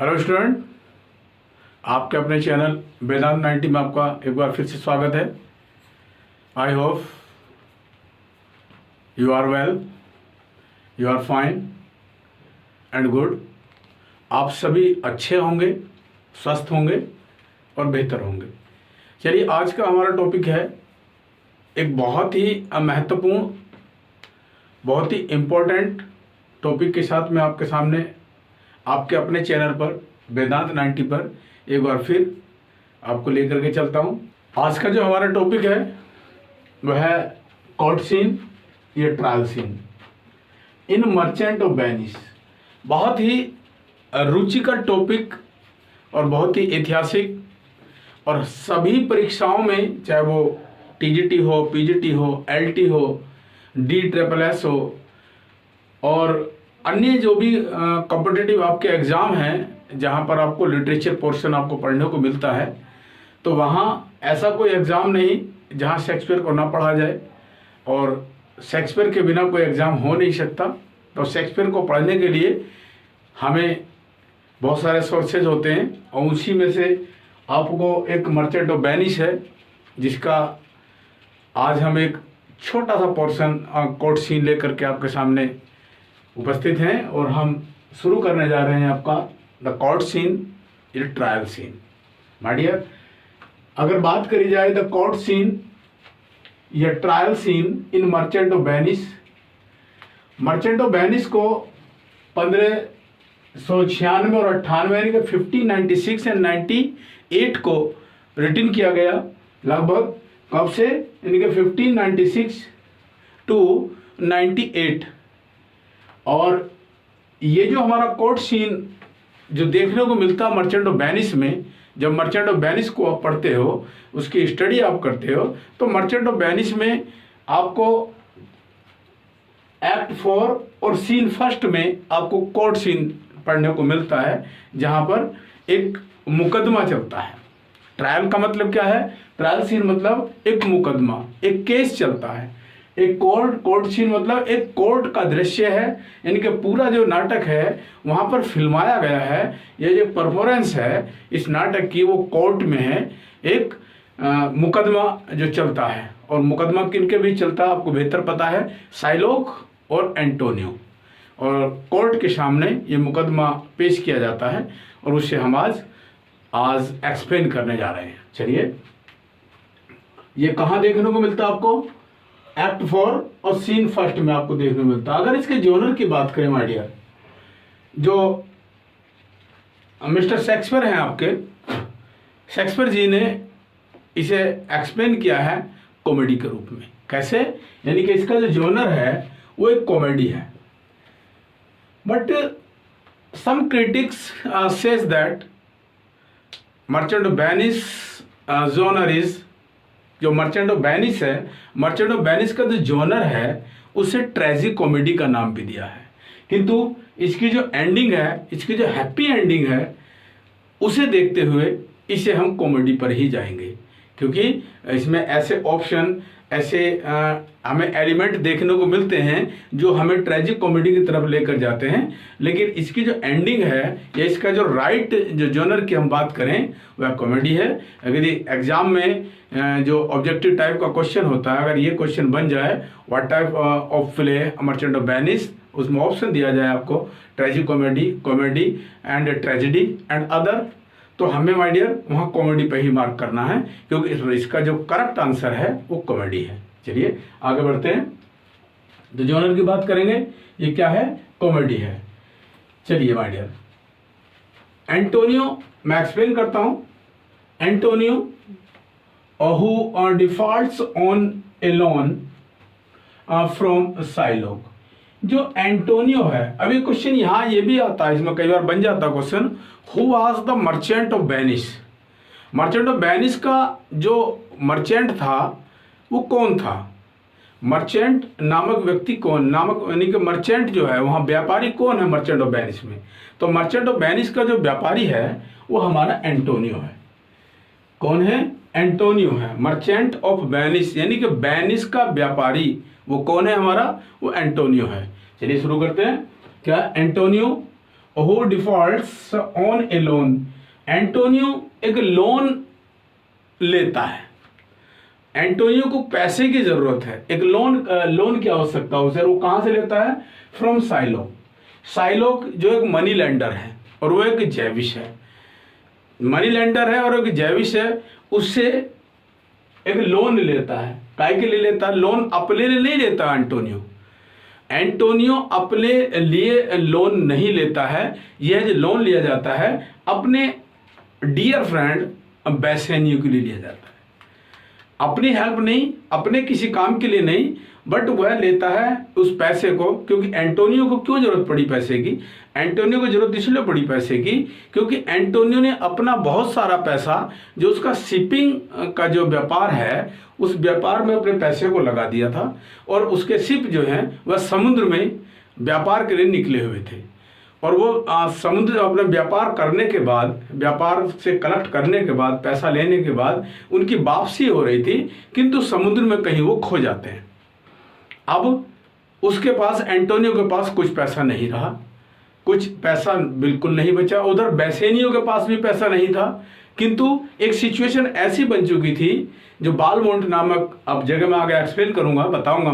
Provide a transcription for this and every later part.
Hello student, आपके अपने channel वेदांत 90 में आपका एक बार फिर से स्वागत है। I hope you are well, you are fine and good. आप सभी अच्छे होंगे, स्वस्थ होंगे और बेहतर होंगे। चलिए, आज का हमारा टॉपिक है एक बहुत ही महत्वपूर्ण, बहुत ही इम्पोर्टेंट टॉपिक के साथ मैं आपके सामने आपके अपने चैनल पर वेदांत 90 पर एक बार फिर आपको लेकर के चलता हूँ। आज का जो हमारा टॉपिक है वह है कोर्ट सीन या trial seen in merchant of Venice. बहुत ही रुचिकर टॉपिक और बहुत ही ऐतिहासिक, और सभी परीक्षाओं में, चाहे वो टीजीटी हो, पीजीटी हो, एलटी हो, DSSS हो और अन्य जो भी कॉम्पिटिटिव आपके एग्ज़ाम हैं जहाँ पर आपको लिटरेचर पोर्शन आपको पढ़ने को मिलता है, तो वहाँ ऐसा कोई एग्ज़ाम नहीं जहाँ शेक्सपियर को ना पढ़ा जाए, और शेक्सपियर के बिना कोई एग्ज़ाम हो नहीं सकता। तो शेक्सपियर को पढ़ने के लिए हमें बहुत सारे सोर्सेज होते हैं, और उसी में से आपको एक मर्चेंट ऑफ वेनिस है जिसका आज हम एक छोटा सा पोर्शन कोर्ट सीन लेकर के आपके सामने उपस्थित हैं, और हम शुरू करने जा रहे हैं आपका द कोर्ट सीन या ट्रायल सीन। माय डियर, अगर बात करी जाए द कोर्ट सीन या trial seen in merchant of Venice, merchant of Venice को 1596 और 98 यानी कि 1596 एंड 98 को रिटन किया गया। लगभग कब से, यानी कि 1596 टू 98। और ये जो हमारा कोर्ट सीन जो देखने को मिलता है मर्चेंट ऑफ वेनिस में, जब मर्चेंट ऑफ वेनिस को आप पढ़ते हो, उसकी स्टडी आप करते हो, तो मर्चेंट ऑफ वेनिस में आपको एक्ट 4 और सीन फर्स्ट में आपको कोर्ट सीन पढ़ने को मिलता है, जहां पर एक मुकदमा चलता है। ट्रायल का मतलब क्या है? ट्रायल सीन मतलब एक मुकदमा, एक केस चलता है। एक कोर्ट सीन मतलब एक कोर्ट का दृश्य है, यानी कि पूरा जो नाटक है वहाँ पर फिल्माया गया है। ये जो परफॉर्मेंस है इस नाटक की वो कोर्ट में है। एक मुकदमा जो चलता है, और मुकदमा किनके भी चलता है आपको बेहतर पता है, शाइलॉक और एंटोनियो। और कोर्ट के सामने ये मुकदमा पेश किया जाता है, और उससे हम आज एक्सप्लेन करने जा रहे हैं। चलिए, ये कहाँ देखने को मिलता है आपको? एक्ट 4 और सीन फर्स्ट में आपको देखने को मिलता है। अगर इसके जॉनर की बात करें माय डियर, जो मिस्टर शेक्सपियर हैं आपके, शेक्सपियर जी ने इसे एक्सप्लेन किया है कॉमेडी के रूप में। कैसे? यानी कि इसका जो जॉनर है वो एक कॉमेडी है। But some critics says that merchant of Venice genre is, जो मर्चेंट ऑफ वेनिस है, मर्चेंट ऑफ वेनिस का जो जॉनर है उसे ट्रेजिक कॉमेडी का नाम भी दिया है। किंतु इसकी जो एंडिंग है, इसकी जो हैप्पी एंडिंग है, उसे देखते हुए इसे हम कॉमेडी पर ही जाएंगे, क्योंकि इसमें ऐसे ऑप्शन, ऐसे हमें एलिमेंट देखने को मिलते हैं जो हमें ट्रेजिक कॉमेडी की तरफ लेकर जाते हैं। लेकिन इसकी जो एंडिंग है या इसका जो राइट जो जॉनर की हम बात करें वह कॉमेडी है। अगर एग्जाम में जो ऑब्जेक्टिव टाइप का क्वेश्चन होता है, अगर ये क्वेश्चन बन जाए what type of play merchant of Venice, उसमें ऑप्शन दिया जाए आपको tragic comedy, comedy and tragedy and other, तो हमें माय डियर वहाँ कॉमेडी पे ही मार्क करना है, क्योंकि इसका जो करेक्ट आंसर है वो कॉमेडी है। चलिए आगे बढ़ते हैं। तो जॉनर की बात करेंगे, ये क्या है? कॉमेडी है। चलिए माय डियर, एंटोनियो मैं एक्सप्लेन करता हूँ। Antonio who defaults on A loan from Shylock. जो एंटोनियो है, अभी क्वेश्चन यहाँ ये भी आता है, इसमें कई बार बन जाता है question, who was the merchant of Venice. Merchant of Venice का जो मर्चेंट था वो कौन था? मर्चेंट नामक व्यक्ति कौन, नामक यानी कि मर्चेंट जो है वहाँ व्यापारी कौन है मर्चेंट ऑफ वेनिस में? तो मर्चेंट ऑफ वेनिस का जो व्यापारी है वो हमारा एंटोनियो है। कौन है? एंटोनियो है। मर्चेंट ऑफ वेनिस यानी कि वेनिस का व्यापारी वो कौन है हमारा? वो एंटोनियो है। चलिए शुरू करते हैं। क्या? Antonio who defaults on A loan. Antonio एक लोन लेता है, एंटोनियो को पैसे की जरूरत है, एक लोन की आवश्यकता उसे, वो कहां से लेता है? फ्रॉम साइलोक। साइलोक जो एक मनी लेंडर है और वो एक जैविश है, मनी लेंडर है और एक जैविश है, उससे एक लोन लेता है। काय के लिए लेता है? लोन अपने लिए नहीं लेता एंटोनियो। एंटोनियो अपने लिए लोन नहीं लेता है, यह जो लोन लिया जाता है अपने डियर फ्रेंड बेसेनियो के लिए लिया जाता है, अपनी हेल्प नहीं, अपने किसी काम के लिए नहीं, बट वह लेता है उस पैसे को। क्योंकि एंटोनियो को क्यों जरूरत पड़ी पैसे की? एंटोनियो को जरूरत इसलिए पड़ी पैसे की क्योंकि एंटोनियो ने अपना बहुत सारा पैसा जो उसका शिपिंग का जो व्यापार है उस व्यापार में अपने पैसे को लगा दिया था, और उसके शिप जो हैं वह समुद्र में व्यापार के लिए निकले हुए थे, और वो समुद्र अपना व्यापार करने के बाद, व्यापार से कलेक्ट करने के बाद, पैसा लेने के बाद उनकी वापसी हो रही थी, किंतु समुद्र में कहीं वो खो जाते हैं। अब उसके पास, एंटोनियो के पास कुछ पैसा नहीं रहा, कुछ पैसा बिल्कुल नहीं बचा। उधर बेसेनियो के पास भी पैसा नहीं था, किंतु एक सिचुएशन ऐसी बन चुकी थी जो बालमोंट नामक, अब जगह मैं आगे एक्सप्लेन करूंगा, बताऊंगा,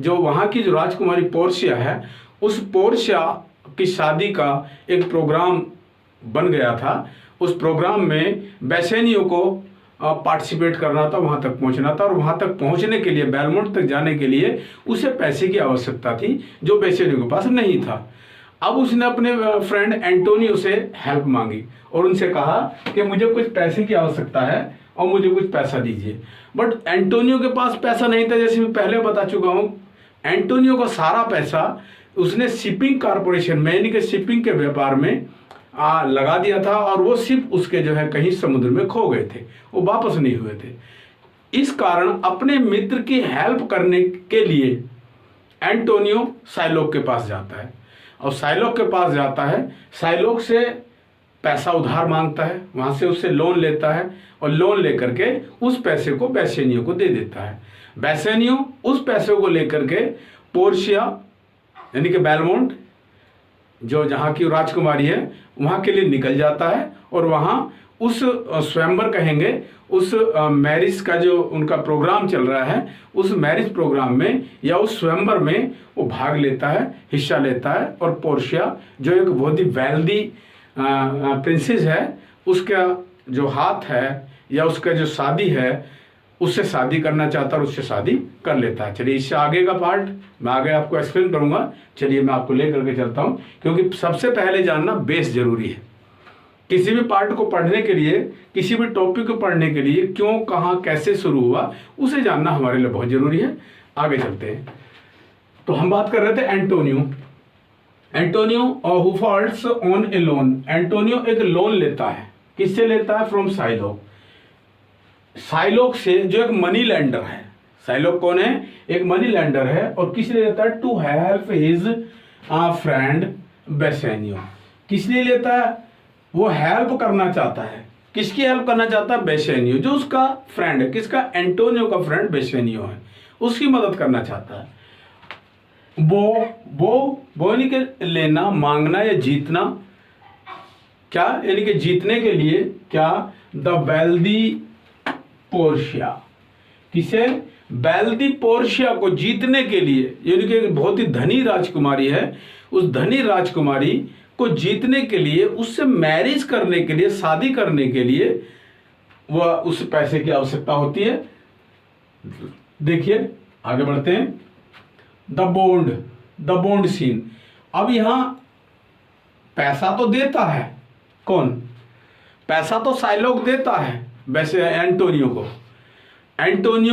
वहाँ की जो राजकुमारी पोर्शिया है, उस पोर्शिया की शादी का एक प्रोग्राम बन गया था। उस प्रोग्राम में बेसेनियो को पार्टिसिपेट करना था, वहां तक पहुंचना था, और वहां तक पहुंचने के लिए, बेलमोंट तक जाने के लिए उसे पैसे की आवश्यकता थी जो बेसेनियो के पास नहीं था। अब उसने अपने फ्रेंड एंटोनियो से हेल्प मांगी और उनसे कहा कि मुझे कुछ पैसे की आवश्यकता है और मुझे कुछ पैसा दीजिए। बट एंटोनियो के पास पैसा नहीं था, जैसे मैं पहले बता चुका हूं। एंटोनियो का सारा पैसा उसने शिपिंग कारपोरेशन में, यानी कि शिपिंग के व्यापार में लगा दिया था, और वो शिप उसके जो है कहीं समुद्र में खो गए थे, वो वापस नहीं हुए थे। इस कारण अपने मित्र की हेल्प करने के लिए एंटोनियो साइलोक के पास जाता है, और साइलोक के पास जाता है, साइलोक से पैसा उधार मांगता है, वहां से उससे लोन लेता है, और लोन लेकर के उस पैसे को बेसेनियो को दे देता है। बेसेनियो उस पैसे को लेकर के पोर्शिया यानी कि बेलमोंट, जो जहाँ की राजकुमारी है, वहाँ के लिए निकल जाता है, और वहाँ उस स्वयंवर कहेंगे, उस मैरिज का जो उनका प्रोग्राम चल रहा है, उस मैरिज प्रोग्राम में या उस स्वयंवर में वो भाग लेता है, हिस्सा लेता है। और पोर्शिया जो एक बहुत ही वेल्दी प्रिंसेस है, उसका जो हाथ है या उसका जो शादी है, उससे शादी करना चाहता है और उससे शादी कर लेता है। चलिए, इससे आगे का पार्ट मैं आगे आपको एक्सप्लेन करूंगा। चलिए, मैं आपको लेकर के चलता हूं, क्योंकि सबसे पहले जानना बेस जरूरी है। किसी भी पार्ट को पढ़ने के लिए, किसी भी टॉपिक को पढ़ने के लिए, क्यों, कहाँ, कैसे शुरू हुआ, उसे जानना हमारे लिए बहुत जरूरी है। आगे चलते हैं। तो हम बात कर रहे थे Antonio who faults on A loan. Antonio एक लोन लेता है, किससे लेता है? फ्रॉम साइलोक। साइलोक से, जो एक मनी लेंडर है। साइलोक कौन है? एक मनी लेंडर है। और किस लिए लेता है? To help his friend Bassanio. किस लिए लेता है? वो हेल्प करना चाहता है। किसकी हेल्प करना चाहता है? बेसेनियो, जो उसका फ्रेंड है। किसका? एंटोनियो का फ्रेंड बेसेनियो है, उसकी मदद करना चाहता है। वो यानी कि लेना, मांगना या जीतना। क्या? यानी कि जीतने के लिए क्या? The wealthy Portia. किसे? वेल्दी पोर्शिया को जीतने के लिए, यानी कि बहुत ही धनी राजकुमारी है, उस धनी राजकुमारी को जीतने के लिए, उससे मैरिज करने के लिए, शादी करने के लिए वह उस पैसे की आवश्यकता होती है। देखिए, आगे बढ़ते हैं। The bond scene. अब यहां पैसा तो देता है कौन? पैसा तो साइलोक देता है वैसे एंटोनियो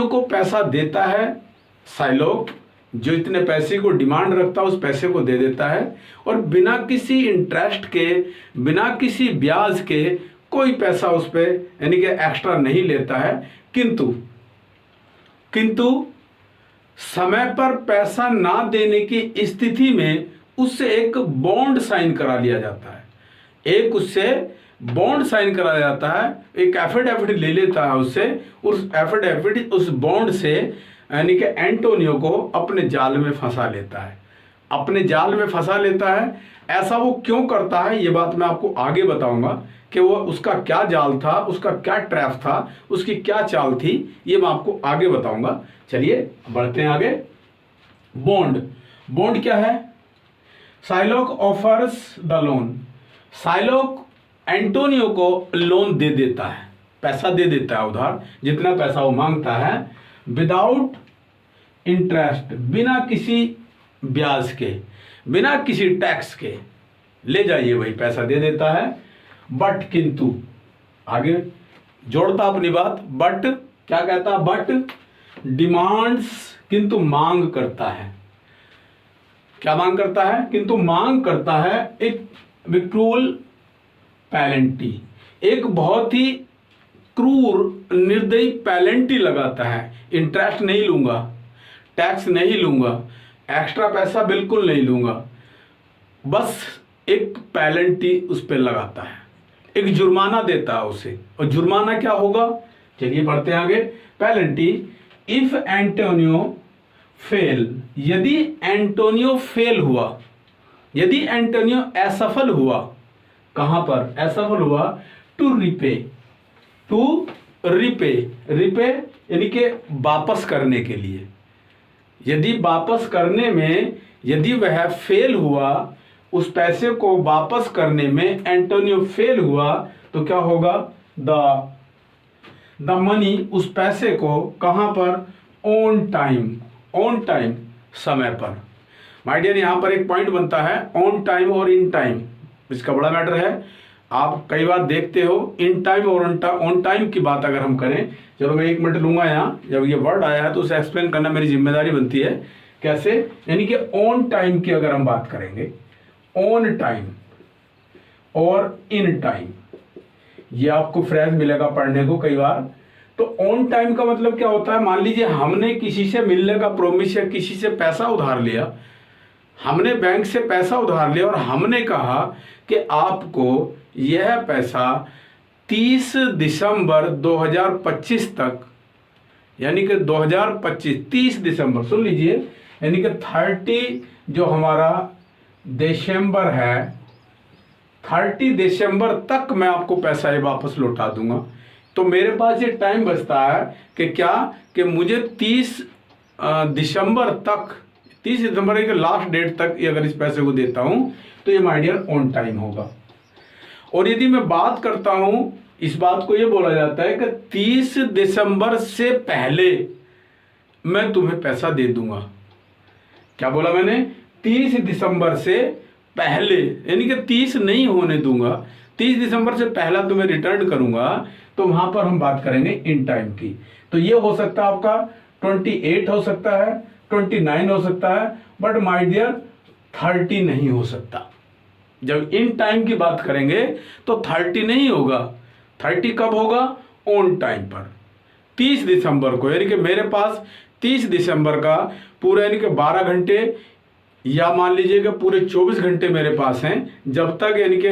को पैसा देता है साइलोक, जो इतने पैसे को डिमांड रखता है उस पैसे को दे देता है, और बिना किसी इंटरेस्ट के, बिना किसी ब्याज के कोई पैसा उस पर यानी कि एक्स्ट्रा नहीं लेता है। किंतु समय पर पैसा ना देने की स्थिति में उससे एक बॉन्ड साइन करा लिया जाता है। उससे बॉन्ड साइन करा जाता है, एक एफिडेविट ले लेता है उससे। उस एफिडेविट, उस बॉन्ड से यानी कि एंटोनियो को अपने जाल में फंसा लेता है। अपने जाल में फंसा लेता है। ऐसा वो क्यों करता है ये बात मैं आपको आगे बताऊंगा कि वो उसका क्या जाल था, उसका क्या ट्रैप था, उसकी क्या चाल थी, ये मैं आपको आगे बताऊंगा। चलिए बढ़ते हैं आगे। बॉन्ड, बॉन्ड क्या है? Psylocke offers the loan, Psylocke Antonio को लोन दे देता है, पैसा दे देता है उधार, जितना पैसा वो मांगता है, विदाउट इंटरेस्ट, बिना किसी ब्याज के, बिना किसी टैक्स के, ले जाइए भाई पैसा दे देता है। बट किंतु, आगे जोड़ता अपनी बात, बट क्या कहता? बट डिमांड्स, किंतु मांग करता है। क्या मांग करता है? किंतु मांग करता है एक विक्रूल पेनल्टी, एक बहुत ही क्रूर निर्दयी पेनल्टी लगाता है। इंटरेस्ट नहीं लूंगा, टैक्स नहीं लूंगा, एक्स्ट्रा पैसा बिल्कुल नहीं लूंगा, बस एक पेनल्टी उस पर लगाता है, एक जुर्माना देता है उसे। और जुर्माना क्या होगा? चलिए बढ़ते हैं आगे। पेनल्टी, इफ एंटोनियो फेल, यदि एंटोनियो फेल हुआ, यदि एंटोनियो असफल हुआ, कहां पर असफल हुआ? To repay, to repay, repay यानी कि वापस करने के लिए, यदि वापस करने में, यदि वह फेल हुआ, उस पैसे को वापस करने में एंटोनियो फेल हुआ, तो क्या होगा? द मनी, उस पैसे को, कहां पर? ऑन टाइम, ऑन टाइम, समय पर। माय डियर, यहां पर एक पॉइंट बनता है, ऑन टाइम और इन टाइम, इसका बड़ा मैटर है। आप कई बार देखते हो इन टाइम और ऑन टाइम की बात अगर हम करें, चलो मैं 1 मिनट लूंगा यहाँ, जब ये वर्ड आया है तो उसे एक्सप्लेन करना मेरी जिम्मेदारी बनती है। कैसे? यानी कि ऑन टाइम की अगर हम बात करेंगे, ऑन टाइम और इन टाइम, ये आपको फ्रेज मिलेगा पढ़ने को कई बार। तो ऑन टाइम का मतलब क्या होता है? मान लीजिए हमने किसी से मिलने का प्रोमिस या किसी से पैसा उधार लिया, हमने बैंक से पैसा उधार लिया और हमने कहा कि आपको यह पैसा 30 दिसंबर 2025 तक, यानी कि 2025 30 दिसंबर, सुन लीजिए, यानी कि 30 जो हमारा दिसंबर है, 30 दिसंबर तक मैं आपको पैसा ये वापस लौटा दूंगा। तो मेरे पास ये टाइम बचता है कि क्या, कि मुझे 30 दिसंबर तक, 30 दिसंबर के लास्ट डेट तक अगर इस पैसे को देता हूं तो ये माय डियर ऑन टाइम होगा। और यदि मैं बात करता हूं, इस बात को ये बोला जाता है कि 30 दिसंबर से पहले मैं तुम्हें पैसा दे दूंगा। क्या बोला मैंने? 30 दिसंबर से पहले, यानी कि 30 नहीं होने दूंगा, 30 दिसंबर से पहला तुम्हें रिटर्न करूंगा। तो वहां पर हम बात करेंगे इन टाइम की। तो ये हो सकता है आपका 28 हो सकता है, 29 हो सकता है, बट माय डियर 30 नहीं हो सकता। जब इन टाइम की बात करेंगे तो 30 नहीं होगा। 30 कब होगा? ऑन टाइम पर, 30 दिसंबर को, यानी कि मेरे पास 30 दिसंबर का पूरा, यानी कि 12 घंटे या मान लीजिए कि पूरे 24 घंटे मेरे पास हैं, जब तक, यानी कि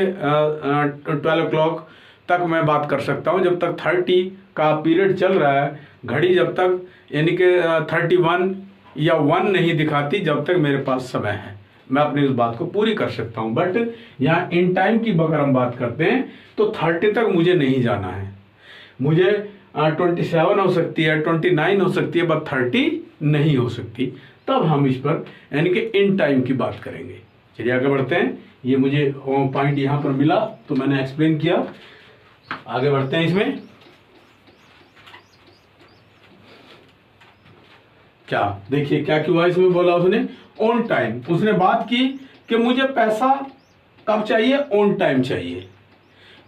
12 o'clock तक मैं बात कर सकता हूं, जब तक 30 का पीरियड चल रहा है, घड़ी जब तक, यानी कि 31 या 1 नहीं दिखाती, जब तक मेरे पास समय है, मैं अपनी उस बात को पूरी कर सकता हूं। बट यहाँ इन टाइम की अगर हम बात करते हैं तो 30 तक मुझे नहीं जाना है, मुझे 27 हो सकती है, 29 हो सकती है, बट 30 नहीं हो सकती। तब हम इस पर, यानी कि इन टाइम की बात करेंगे। चलिए आगे बढ़ते हैं। ये मुझे पॉइंट यहाँ पर मिला तो मैंने एक्सप्लेन किया। आगे बढ़ते हैं। इसमें क्या देखिए क्या हुआ, इसमें बोला उसने ऑन टाइम, उसने बात की कि मुझे पैसा कब चाहिए? ऑन टाइम चाहिए।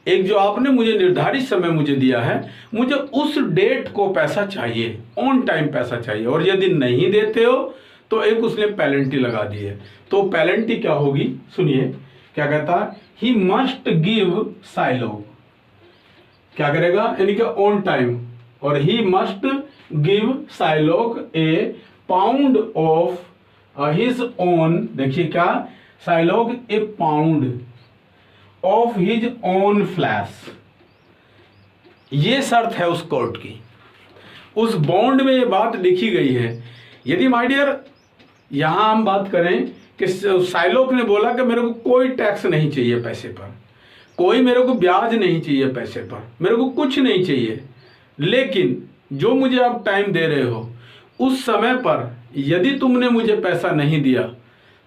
एक जो आपने मुझे निर्धारित समय मुझे दिया है, मुझे उस डेट को पैसा चाहिए, ऑन टाइम पैसा चाहिए। और यदि नहीं देते हो तो एक उसने पेनल्टी लगा दी है। तो पेनल्टी क्या होगी? सुनिए क्या कहता है, ही मस्ट गिव साइलोग, क्या करेगा? यानी कि ऑन टाइम, और he must give Shylock a pound of his own, देखिए क्या, Shylock a pound of his own flesh. ये शर्त है उस कोर्ट की, उस बॉन्ड में ये बात लिखी गई है। यदि माय डियर यहां हम बात करें कि साइलोक ने बोला कि मेरे को कोई टैक्स नहीं चाहिए पैसे पर, कोई मेरे को ब्याज नहीं चाहिए पैसे पर, मेरे को कुछ नहीं चाहिए, लेकिन जो मुझे आप टाइम दे रहे हो उस समय पर यदि तुमने मुझे पैसा नहीं दिया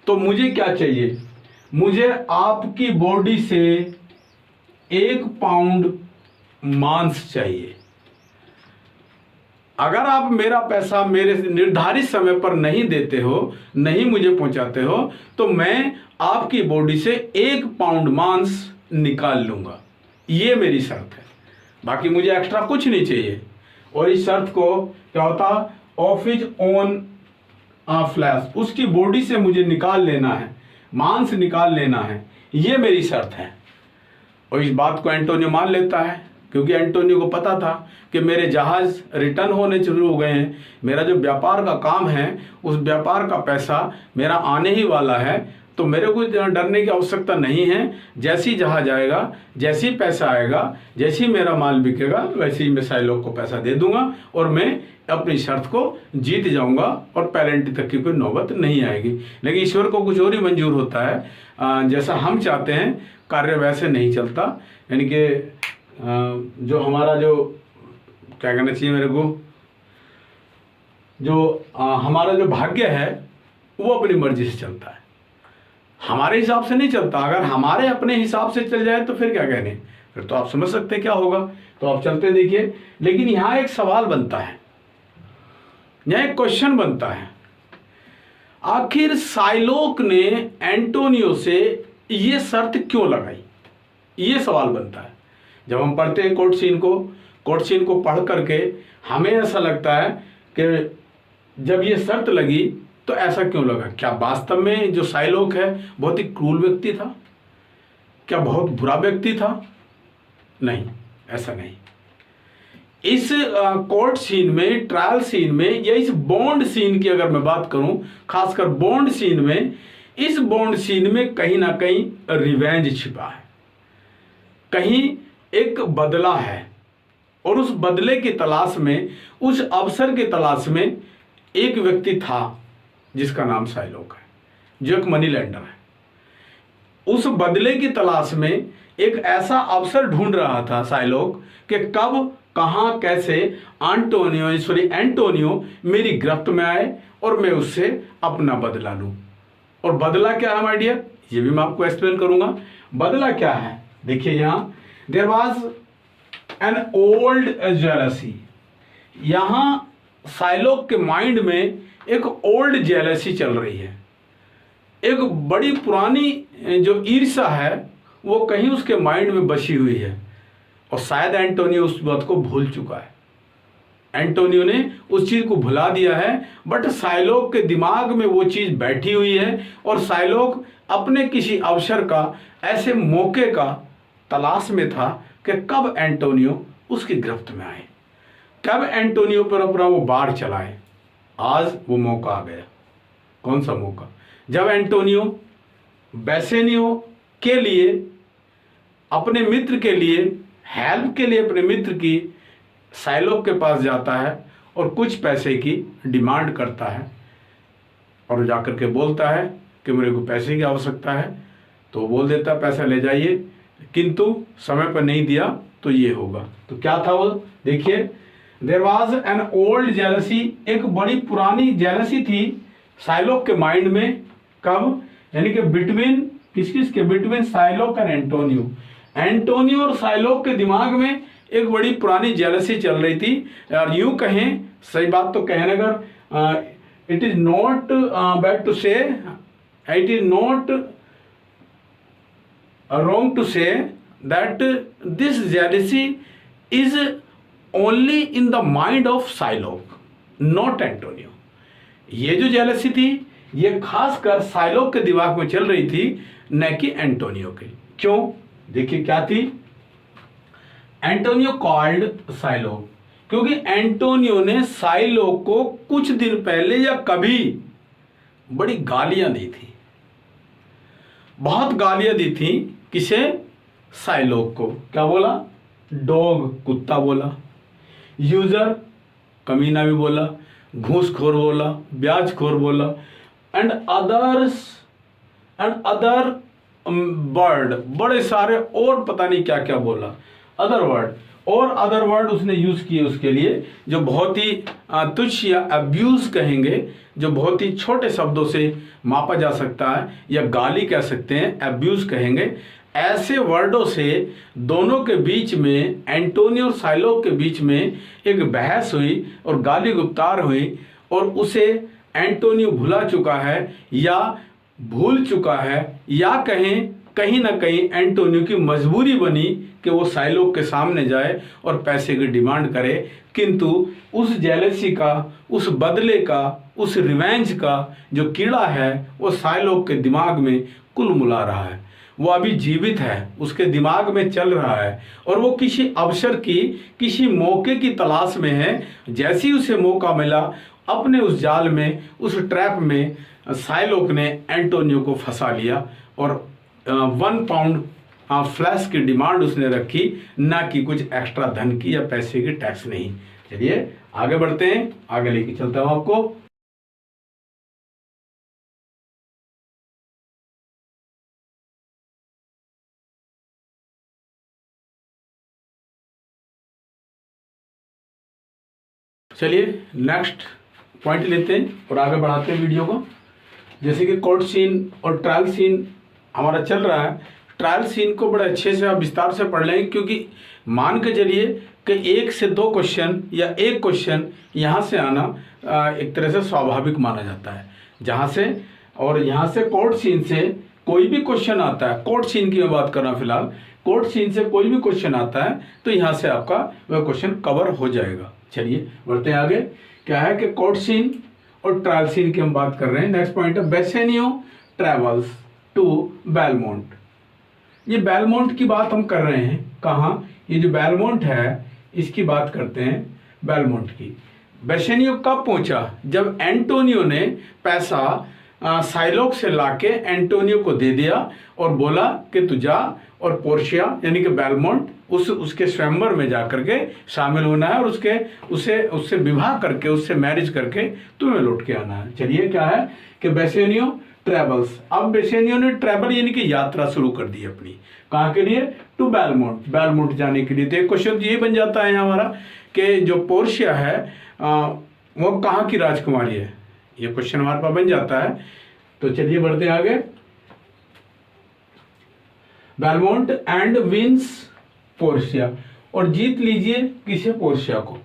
तो मुझे क्या चाहिए, मुझे आपकी बॉडी से 1 पाउंड मांस चाहिए। अगर आप मेरा पैसा मेरे निर्धारित समय पर नहीं देते हो, नहीं मुझे पहुंचाते हो, तो मैं आपकी बॉडी से 1 पाउंड मांस निकाल लूंगा। ये मेरी शर्त है, बाकी मुझे एक्स्ट्रा कुछ नहीं चाहिए। और इस शर्त को क्या होता, ऑफ हिज ओन फ्लैश, उसकी बॉडी से मुझे निकाल लेना है, मांस निकाल लेना है, ये मेरी शर्त है। और इस बात को एंटोनियो मान लेता है, क्योंकि एंटोनियो को पता था कि मेरे जहाज रिटर्न होने शुरू हो गए हैं, मेरा जो व्यापार का काम है उस व्यापार का पैसा मेरा आने ही वाला है, तो मेरे को डरने की आवश्यकता नहीं है। जैसी जहाज आएगा, जैसी पैसा आएगा, जैसी मेरा माल बिकेगा, वैसे ही मैं साइलोक को पैसा दे दूंगा और मैं अपनी शर्त को जीत जाऊंगा और पेनल्टी तक की कोई नौबत नहीं आएगी। लेकिन ईश्वर को कुछ और ही मंजूर होता है, जैसा हम चाहते हैं कार्य वैसे नहीं चलता। यानी कि जो हमारा जो क्या कहना चाहिए मेरे को, जो हमारा जो भाग्य है वो अपनी मर्जी से चलता है, हमारे हिसाब से नहीं चलता। अगर हमारे अपने हिसाब से चल जाए तो फिर क्या कहने, फिर तो आप समझ सकते हैं क्या होगा। तो आप चलते देखिए। लेकिन यहाँ एक सवाल बनता है, यहाँ एक क्वेश्चन बनता है, आखिर साइलोक ने एंटोनियो से ये शर्त क्यों लगाई, ये सवाल बनता है। जब हम पढ़ते हैं कोर्ट सीन को पढ़ करके हमें ऐसा लगता है कि जब ये शर्त लगी तो ऐसा क्यों लगा, क्या वास्तव में जो साइलोक है बहुत ही क्रूर व्यक्ति था, क्या बहुत बुरा व्यक्ति था? नहीं, ऐसा नहीं। इस कोर्ट सीन में, ट्रायल सीन में, या इस बॉन्ड सीन की अगर मैं बात करूं, खासकर बॉन्ड सीन में, इस बॉन्ड सीन में कहीं ना कहीं रिवेंज छिपा है, कहीं एक बदला है, और उस बदले की तलाश में, उस अवसर की तलाश में एक व्यक्ति था जिसका नाम साइलोक है, जो एक मनी लेंडर है। उस बदले की तलाश में एक ऐसा अवसर ढूंढ रहा था साइलोक कि कब, कहां, कैसे एंटोनियो मेरी गिरफ्त में आए और मैं उससे अपना बदला लूं। और बदला क्या है माय डियर, ये भी मैं आपको एक्सप्लेन करूंगा। बदला क्या है, देखिए यहां there was an old jealousy. यहां साइलोक के माइंड में एक ओल्ड जेलसी चल रही है, एक बड़ी पुरानी जो ईर्ष्या है वो कहीं उसके माइंड में बसी हुई है, और शायद एंटोनियो उस बात को भूल चुका है। एंटोनियो ने उस चीज को भुला दिया है, बट साइलोक के दिमाग में वो चीज बैठी हुई है, और साइलोक अपने किसी अवसर का, ऐसे मौके का तलाश में था कि कब एंटोनियो उसकी गिरफ्त में आए, कब एंटोनियो पर अपना वो बाढ़ चलाए। आज वो मौका आ गया। कौन सा मौका? जब एंटोनियो बेसेनियो के लिए, अपने मित्र के लिए, हेल्प के लिए अपने मित्र की साइलोक के पास जाता है और कुछ पैसे की डिमांड करता है, और जाकर के बोलता है कि मेरे को पैसे की आवश्यकता है, तो बोल देता है पैसा ले जाइए, किंतु समय पर नहीं दिया तो ये होगा। तो क्या था वो, देखिए there was an old jealousy, एक बड़ी पुरानी जेलसी थी साइलोक के माइंड में। कब? यानी कि बिटवीन किस के, बिटवीन साइलोक एंड एंटोनियो और साइलोक के दिमाग में एक बड़ी पुरानी जेलसी चल रही थी। और यूं कहें, सही बात तो कहने अगर, it is not bad to say, it is not wrong to say that this jealousy is only in the mind of Shylock, not Antonio. ये जो जेलसी थी ये खासकर साइलोक के दिमाग में चल रही थी, न कि एंटोनियो के। क्यों? देखिए क्या थी। एंटोनियो कॉल्ड साइलोक, क्योंकि एंटोनियो ने साइलोक को कुछ दिन पहले या कभी बड़ी गालियां दी थी, बहुत गालियां दी थी। किसे? साइलोक को। क्या बोला? डॉग, कुत्ता बोला, यूजर, कमीना भी बोला, घूसखोर बोला, ब्याजखोर बोला, and others and other word, बड़े सारे और पता नहीं क्या क्या बोला, अदर वर्ड, और अदर वर्ड उसने यूज किए उसके लिए जो बहुत ही तुच्छ या अब्यूज कहेंगे, जो बहुत ही छोटे शब्दों से मापा जा सकता है, या गाली कह सकते हैं, अब्यूज कहेंगे। ऐसे वर्डों से दोनों के बीच में, एंटोनियो और साइलोक के बीच में एक बहस हुई और गाली गुप्तार हुई, और उसे एंटोनियो भुला चुका है या भूल चुका है, या कहें कहीं ना कहीं एंटोनियो की मजबूरी बनी कि वो साइलोक के सामने जाए और पैसे की डिमांड करे। किंतु उस जेलसी का, उस बदले का, उस रिवेंज का जो कीड़ा है वो साइलोक के दिमाग में कुलमुला रहा है। वो अभी जीवित है, उसके दिमाग में चल रहा है, और वो किसी अवसर की, किसी मौके की तलाश में है। जैसे ही उसे मौका मिला, अपने उस जाल में, उस ट्रैप में साइलोक ने एंटोनियो को फंसा लिया और 1 पाउंड फ्लैश की डिमांड उसने रखी, ना कि कुछ एक्स्ट्रा धन की या पैसे की, टैक्स नहीं। चलिए आगे बढ़ते हैं, आगे लेके चलता हूं आपको। चलिए नेक्स्ट पॉइंट लेते हैं और आगे बढ़ाते हैं वीडियो को। जैसे कि कोर्ट सीन और ट्रायल सीन हमारा चल रहा है। ट्रायल सीन को बड़े अच्छे से आप विस्तार से पढ़ लेंगे, क्योंकि मान के चलिए कि 1 से 2 क्वेश्चन या 1 क्वेश्चन यहाँ से आना एक तरह से स्वाभाविक माना जाता है। जहाँ से, और यहाँ से कोर्ट सीन से कोई भी क्वेश्चन आता है, कोर्ट सीन की मैं बात कर रहा हूँ फिलहाल, कोर्ट सीन से कोई भी क्वेश्चन आता है तो यहाँ से आपका वह क्वेश्चन कवर हो जाएगा। चलिए बढ़ते हैं आगे। क्या है कि कोर्ट सीन और ट्रायल सीन की हम बात कर रहे हैं। नेक्स्ट पॉइंट है बेसेनियो ट्रेवल्स टू बेलमोंट। ये बेलमोंट की बात हम कर रहे हैं। कहाँ? ये जो बेलमोंट है इसकी बात करते हैं, बेलमोंट की। बेसेनियो कब पहुंचा? जब एंटोनियो ने पैसा साइलोक से लाके एंटोनियो को दे दिया और बोला कि तू जा और पोर्शिया यानी कि बेलमोंट उसके स्वयंवर में जा करके शामिल होना है और उससे विवाह करके, उससे मैरिज करके तुम्हें लौट के आना है। चलिए क्या है कि बेसेनियो ट्रेवल्स। अब बेसेनियो ने ट्रैवल यानी कि यात्रा शुरू कर दी अपनी। कहाँ के लिए? टू बेलमोंट, बेलमोंट जाने के लिए। तो एक क्वेश्चन ये बन जाता है हमारा कि जो पोर्शिया है वो कहाँ की राजकुमारी है? ये क्वेश्चन हमारे पास बन जाता है। तो चलिए बढ़ते आगे। बेलमोंट एंड विंस पोर्शिया, और जीत लीजिए किसे? पोर्शिया को।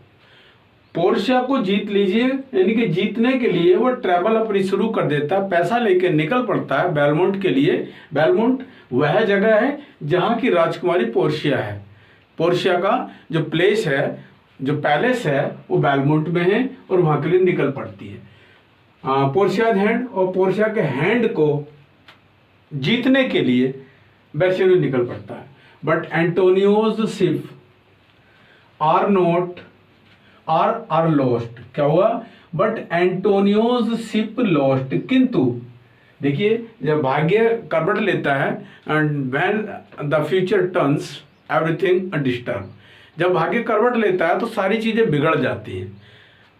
पोर्शिया को जीत लीजिए यानी कि जीतने के लिए वो ट्रैवल अपनी शुरू कर देता है, पैसा लेके निकल पड़ता है बेलमोंट के लिए। बेलमोंट वह जगह है जहाँ की राजकुमारी पोर्शिया है। पोर्शिया का जो प्लेस है, जो पैलेस है, वो बेलमोंट में है और वहाँ के लिए निकल पड़ती है। पोर्शिया हैंड, और पोर्शिया के हैंड को जीतने के लिए बेसेनियो निकल पड़ता है। But Antonio's ship are lost. क्या हुआ? But Antonio's ship lost. किंतु देखिए, जब भाग्य करवट लेता है, and when the future turns everything disturb. जब भाग्य करवट लेता है तो सारी चीजें बिगड़ जाती हैं,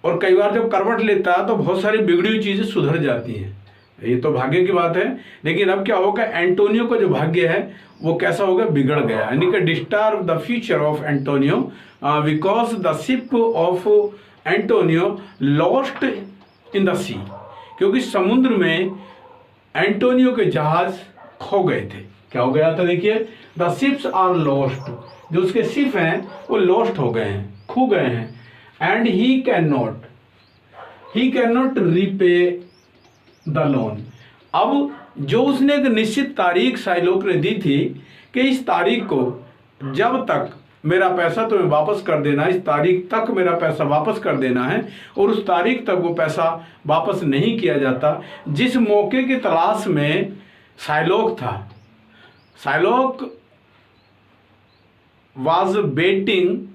और कई बार जब करवट लेता है तो बहुत सारी बिगड़ी हुई चीजें सुधर जाती हैं। ये तो भाग्य की बात है। लेकिन अब क्या होगा? एंटोनियो का जो भाग्य है वो कैसा होगा? बिगड़ गया, यानी कि disturb the future of Antonio because the ship of Antonio lost in the sea. क्योंकि समुद्र में एंटोनियो के जहाज खो गए थे। क्या हो गया था? देखिए, द शिप्स आर लॉस्ट। जो उसके शिप हैं वो लॉस्ट हो गए हैं, खो गए हैं। And he can not repay the loan. अब जो उसने एक निश्चित तारीख साइलोक ने दी थी कि इस तारीख को जब तक मेरा पैसा तुम्हें वापस कर देना, इस तारीख तक मेरा पैसा वापस कर देना है, और उस तारीख तक वो पैसा वापस नहीं किया जाता। जिस मौके की तलाश में साइलोक था, साइलोक was waiting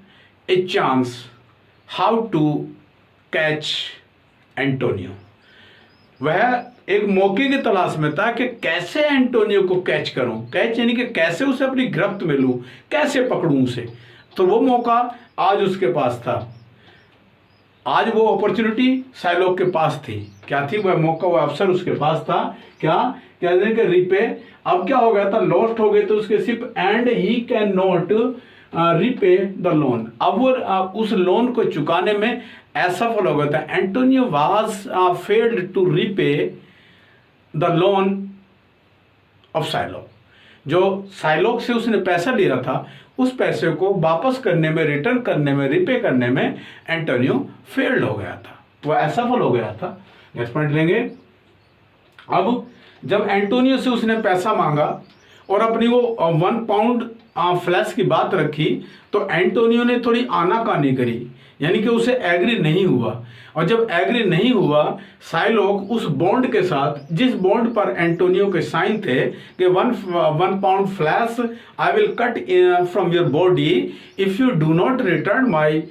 a chance how to catch Antonio. वह एक मौके की तलाश में था कि कैसे एंटोनियो को कैच करूं। कैच यानी कि कैसे उसे अपनी गिरफ्त में लूं, कैसे पकड़ूं उसे। तो वो मौका आज उसके पास था, आज वो अपॉर्चुनिटी साइलोक के पास थी क्या थी वह मौका, वह अवसर उसके पास था, क्या कहते हैं रिपे। अब क्या हो गया था, लॉस्ट हो गए तो उसके सिर्फ and he can not repay the loan. अब वो उस लोन को चुकाने में असफल हो गया था। Antonio was failed to repay the loan of Shylock. जो साइलॉक से उसने पैसा लिया था, उस पैसे को वापस करने में, रिटर्न करने में, रिपे करने में एंटोनियो फेल्ड हो गया था, वह असफल हो गया था। नेक्स्ट पॉइंट लेंगे। अब जब एंटोनियो से उसने पैसा मांगा और अपनी वो 1 पाउंड फ्लैश की बात रखी, तो एंटोनियो ने थोड़ी आनाकानी करी, यानी कि उसे एग्री नहीं हुआ। और जब एग्री नहीं हुआ, साइलॉक उस बॉन्ड के साथ, जिस बॉन्ड पर एंटोनियो के साइन थे कि 1 pound flash I will cut from your body if you do not return my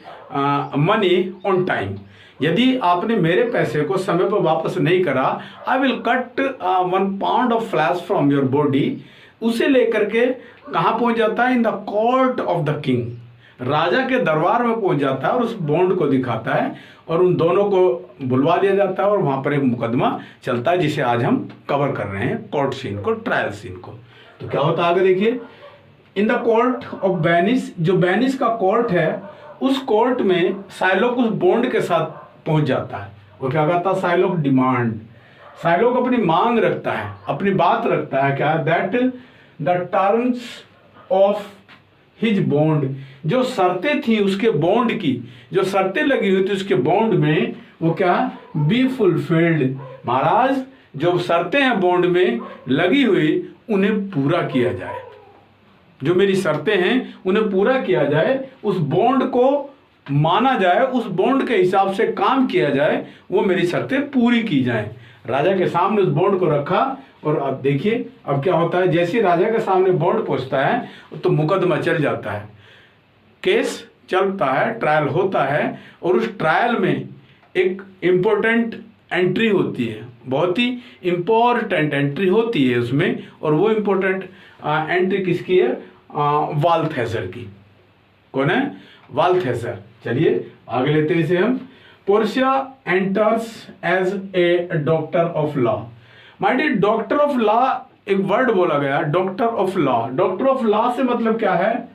money on time, यदि आपने मेरे पैसे को समय पर वापस नहीं करा, I will cut 1 pound of flesh from your body. उसे लेकर के कहाँ पहुंच जाता है, in the court of the king, राजा के दरबार में पहुंच जाता है और उस बॉन्ड को दिखाता है और उन दोनों को बुलवा दिया जाता है और वहां पर एक मुकदमा चलता है जिसे आज हम कवर कर रहे हैं, कोर्ट सीन को, ट्रायल सीन को। तो क्या होता है आगे देखिए। इन द कोर्ट ऑफ वेनिस, जो वेनिस का कोर्ट है, उस कोर्ट में साइलॉक उस बॉन्ड के साथ पहुंच जाता है। वो क्या कहता है, साइलॉक डिमांड, साइलॉक अपनी मांग रखता है, अपनी बात रखता है, क्या, that the terms of his bond, जो शर्तें थी उसके बॉन्ड की, जो शर्तें लगी हुई थी उसके बॉन्ड में, वो क्या, बी फुलफिल्ड। महाराज, जो शर्तें हैं बॉन्ड में लगी हुई, उन्हें पूरा किया जाए, जो मेरी शर्तें हैं उन्हें पूरा किया जाए, उस बॉन्ड को माना जाए, उस बॉन्ड के हिसाब से काम किया जाए, वो मेरी शर्तें पूरी की जाएं। राजा के सामने उस बॉन्ड को रखा और अब देखिए अब क्या होता है, जैसे राजा के सामने बॉन्ड पहुंचता है तो मुकदमा चल जाता है, केस चलता है, ट्रायल होता है और उस ट्रायल में एक इम्पोर्टेंट एंट्री होती है, बहुत ही इम्पोर्टेंट एंट्री होती है उसमें। और वो इम्पोर्टेंट एंट्री किसकी है, वाल्थेजर की। कौन है, वाल्थेजर। चलिए आगे लेते हैं इसे हम। Portia enters as a doctor of law. My dear, doctor of law एक वर्ड बोला गया, doctor of law. Doctor of law से मतलब क्या है,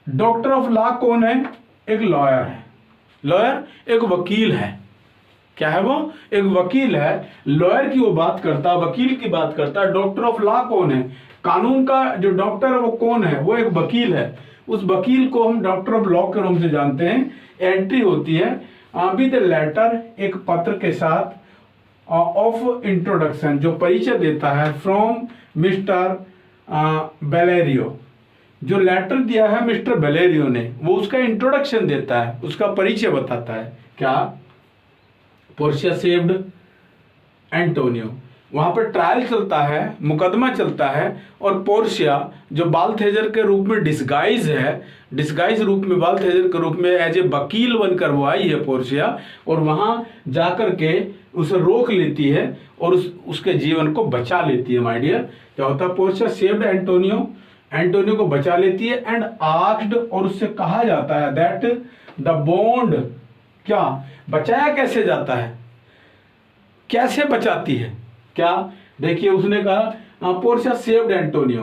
डॉक्टर ऑफ लॉ कौन है, एक लॉयर है। लॉयर एक वकील है, क्या है वो, एक वकील है। लॉयर की वो बात करता, वकील की बात करता। डॉक्टर ऑफ लॉ कौन है, कानून का जो डॉक्टर है वो कौन है, वो एक वकील है। उस वकील को हम डॉक्टर ऑफ लॉ के रूप से जानते हैं। एंट्री होती है विद लेटर, एक पत्र के साथ, ऑफ इंट्रोडक्शन, जो परिचय देता है, फ्रॉम मिस्टर बेलेरियो, जो लेटर दिया है मिस्टर बेलेरियो ने, वो उसका इंट्रोडक्शन देता है, उसका परिचय बताता है। क्या, पोर्शिया सेव्ड एंटोनियो। वहां पर ट्रायल चलता है, मुकदमा चलता है और पोर्शिया जो बाल्थेजर के रूप में डिस्गाइज है, डिस्गाइज रूप में, बाल्थेजर के रूप में एज ए वकील बनकर वो आई है पोर्शिया, और वहां जाकर के उसे रोक लेती है और उसके जीवन को बचा लेती है। माय डियर, क्या होता है, पोर्शिया सेव्ड एंटोनियो, एंटोनियो को बचा लेती है। एंड आस्क्ड, और उससे कहा जाता है, दैट द बॉन्ड, क्या बचाया कैसे जाता है, कैसे बचाती है, क्या, देखिए उसने कहा पोर्शिया सेव्ड एंटोनियो,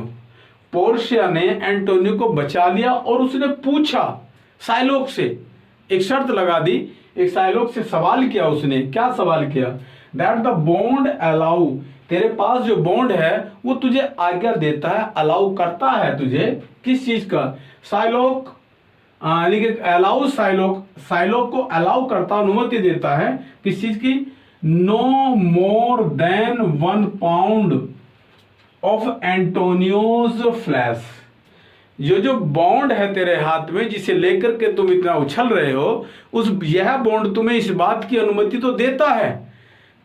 पोर्शिया ने एंटोनियो को बचा लिया और उसने पूछा साइलॉक से, एक शर्त लगा दी, एक साइलॉक से सवाल किया उसने। क्या सवाल किया, दैट द बॉन्ड अलाउ, तेरे पास जो बॉन्ड है वो तुझे आज्ञा देता है, अलाउ करता है तुझे, किस चीज का, साइलॉक, यानी कि अलाउ साइलॉक, साइलॉक को अलाउ करता, अनुमति देता है, किस चीज की, no more than 1 pound of Antonio's flesh. जो बॉन्ड है तेरे हाथ में, जिसे लेकर के तुम इतना उछल रहे हो, यह बॉन्ड तुम्हें इस बात की अनुमति तो देता है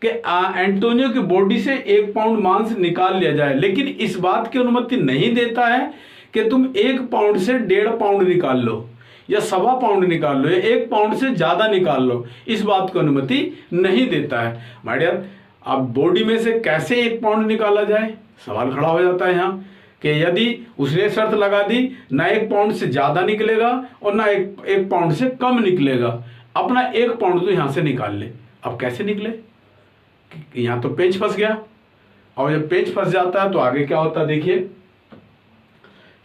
कि एंटोनियो की बॉडी से 1 पाउंड मांस निकाल लिया जाए, लेकिन इस बात की अनुमति नहीं देता है कि तुम 1 पाउंड से 1.5 पाउंड निकाल लो या 1.25 पाउंड निकाल लो या 1 पाउंड से ज्यादा निकाल लो, इस बात की अनुमति नहीं देता है। माय डियर, अब बॉडी में से कैसे 1 पाउंड निकाला जाए, सवाल खड़ा हो जाता है यहाँ कि यदि उसने शर्त लगा दी ना 1 पाउंड से ज्यादा निकलेगा और ना 1 पाउंड से कम निकलेगा, अपना 1 पाउंड तो यहाँ से निकाल ले। अब कैसे निकले, यहाँ तो पेज फंस गया, और जब पेज फंस जाता है तो आगे क्या होता है, देखिए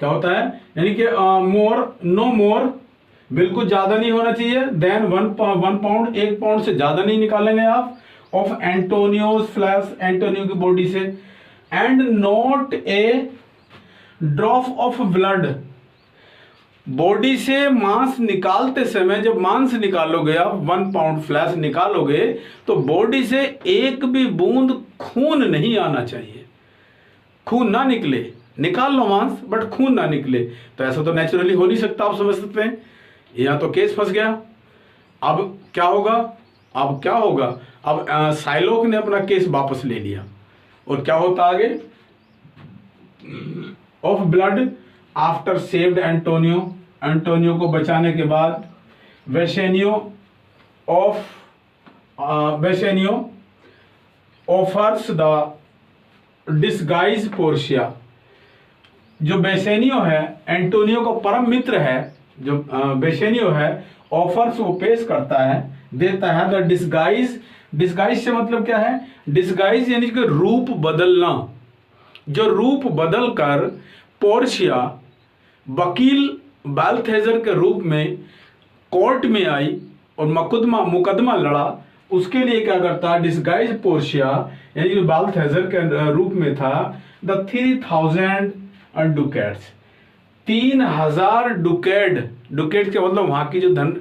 क्या होता है, यानी कि मोर, नो मोर, बिल्कुल ज्यादा नहीं होना चाहिए, देन 1 पाउंड, 1 पाउंड से ज्यादा नहीं निकालेंगे आप, ऑफ एंटोनियोस फ्लैश, एंटोनियो की बॉडी से, and not a drop of blood, body से मांस निकालते समय जब मांस निकालोगे आप, 1 पाउंड फ्लैश निकालोगे तो बॉडी से एक भी बूंद खून नहीं आना चाहिए, खून ना निकले, निकाल लो मांस बट खून ना निकले। तो ऐसा तो नेचुरली हो नहीं सकता, आप समझ सकते हैं, यहाँ तो केस फंस गया। अब क्या होगा, अब क्या होगा, अब साइलोक ने अपना केस वापस ले लिया, और क्या होता आगे, of blood after saved Antonio, Antonio को बचाने के बाद, वेसेनियो ऑफर्स द डिस्गाइज पोर्शिया, जो बेसेनियो है एंटोनियो का परम मित्र है, जो बेसेनियो है, ऑफर्स वो पेश करता है, देता है द डिस्गाइज, डिस्गाइज से मतलब क्या है, डिस्गाइज यानी कि रूप बदलना, जो रूप बदलकर पोर्शिया वकील बाल्थेजर के रूप में कोर्ट में आई और मुकदमा लड़ा, उसके लिए क्या करता, डिस्गाइज पोर्शिया यानी कि बाल्थेजर के रूप में था, द 3000 डुकेट्स, 3000 डुकेट के मतलब वहां की जो धन,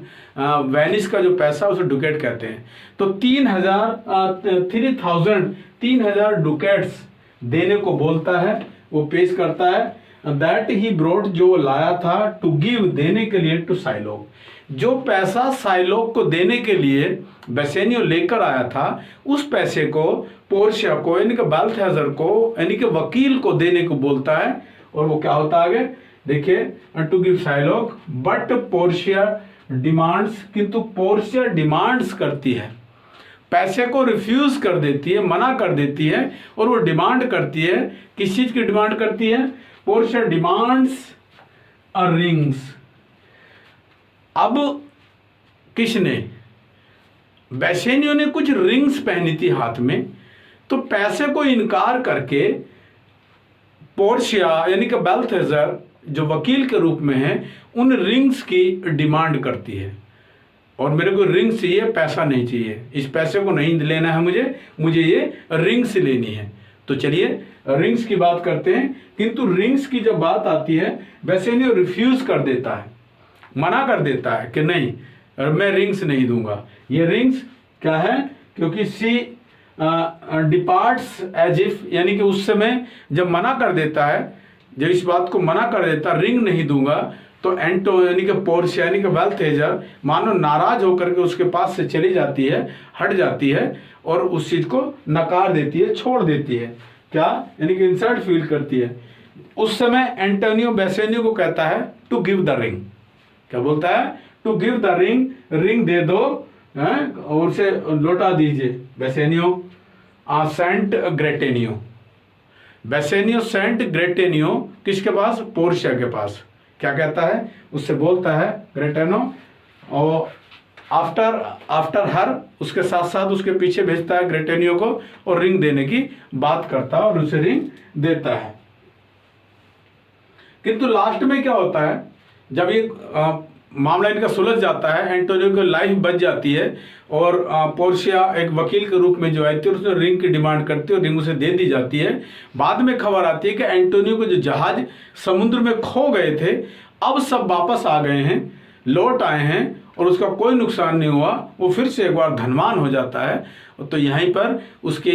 वेनिस का जो पैसा उसे डुकेट कहते हैं, तो 3000 डुकेट्स देने को बोलता है, वो पेश करता है, दैट ही ब्रोड, जो वो लाया था, टू गिव, देने के लिए, टू साइलोक, जो पैसा साइलोक को देने के लिए बेसेनियो लेकर आया था, उस पैसे को पोर्शिया को यानी कि बाल्थेजर को यानी कि वकील को देने को बोलता है। और वो क्या होता है आगे देखिए, to give Shylock, but Portia demands, किंतु पोर्शिया डिमांड्स करती है, पैसे को रिफ्यूज कर देती है, मना कर देती है, और वो डिमांड करती है, किस चीज की डिमांड करती है, पोर्शिया डिमांड्स अ रिंग्स। अब किसने, बेसेनियो ने कुछ रिंग्स पहनी थी हाथ में, तो पैसे को इनकार करके पोर्शिया यानी कि बाल्थेजर जो वकील के रूप में है, उन रिंग्स की डिमांड करती है, और मेरे को रिंग्स चाहिए, पैसा नहीं चाहिए, इस पैसे को नहीं लेना है मुझे ये रिंग्स लेनी है। तो चलिए रिंग्स की बात करते हैं, किंतु रिंग्स की जब बात आती है, बेसेनियो रिफ्यूज कर देता है, मना कर देता है कि नहीं, मैं रिंग्स नहीं दूंगा। ये रिंग्स क्या है, क्योंकि सी डिपार्ट्स एज इफ, यानी कि उस समय जब मना कर देता है, जब इस बात को मना कर देता, रिंग नहीं दूंगा, तो एंटो यानी कि पोर्शिया यानी कि बाल्थेजर मानो नाराज होकर के उसके पास से चली जाती है, हट जाती है, और उस चीज को नकार देती है, छोड़ देती है, क्या यानी कि इंसल्ट फील करती है। उस समय एंटोनियो बेसेनियो को कहता है टू गिव द रिंग, क्या बोलता है, to give the ring, ring दे दो, और उसे लौटा दीजिए। Bassanio sent Gratiano, Bassanio sent Gratiano किसके पास, पोर्शिया के पास, क्या कहता है, उससे बोलता है ग्रेटेनो, और आफ्टर हर, उसके साथ साथ उसके पीछे भेजता है ग्रेटेनियो को, और रिंग देने की बात करता है, और उसे रिंग देता है। किंतु लास्ट में क्या होता है, जब ये मामला इनका सुलझ जाता है, एंटोनियो की लाइफ बच जाती है, और पोर्शिया एक वकील के रूप में जो आई थी, उसने रिंग की डिमांड करती है, और रिंग उसे दे दी जाती है। बाद में खबर आती है कि एंटोनियो के जो जहाज समुद्र में खो गए थे, अब सब वापस आ गए हैं, लौट आए हैं, और उसका कोई नुकसान नहीं हुआ, वो फिर से एक बार धनवान हो जाता है। तो यहीं पर उसके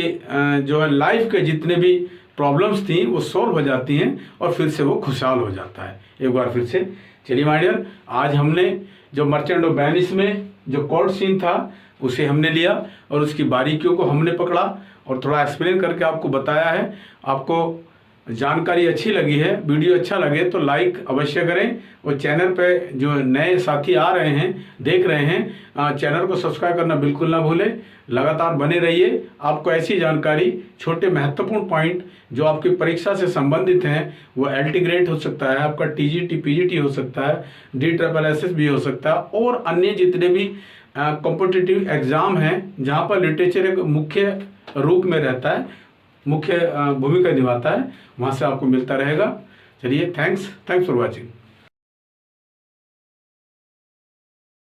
जो है लाइफ के जितने भी प्रॉब्लम्स थी वो सॉल्व हो जाती हैं, और फिर से वो खुशहाल हो जाता है एक बार फिर से। चलिए माय डियर, आज हमने जो मर्चेंट ऑफ वेनिस में जो कोर्ट सीन था उसे हमने लिया, और उसकी बारीकियों को हमने पकड़ा, और थोड़ा एक्सप्लेन करके आपको बताया है। आपको जानकारी अच्छी लगी है, वीडियो अच्छा लगे तो लाइक अवश्य करें, और चैनल पे जो नए साथी आ रहे हैं, देख रहे हैं, चैनल को सब्सक्राइब करना बिल्कुल ना भूलें। लगातार बने रहिए, आपको ऐसी जानकारी, छोटे महत्वपूर्ण पॉइंट जो आपकी परीक्षा से संबंधित हैं, वो LT ग्रेड हो सकता है, आपका TGT PGT हो सकता है, DSSS भी हो सकता है, और अन्य जितने भी कॉम्पिटिटिव एग्ज़ाम हैं जहाँ पर लिटरेचर एक मुख्य रूप में रहता है, मुख्य भूमिका निभाता है, वहाँ से आपको मिलता रहेगा। चलिए, थैंक्स फॉर वॉचिंग।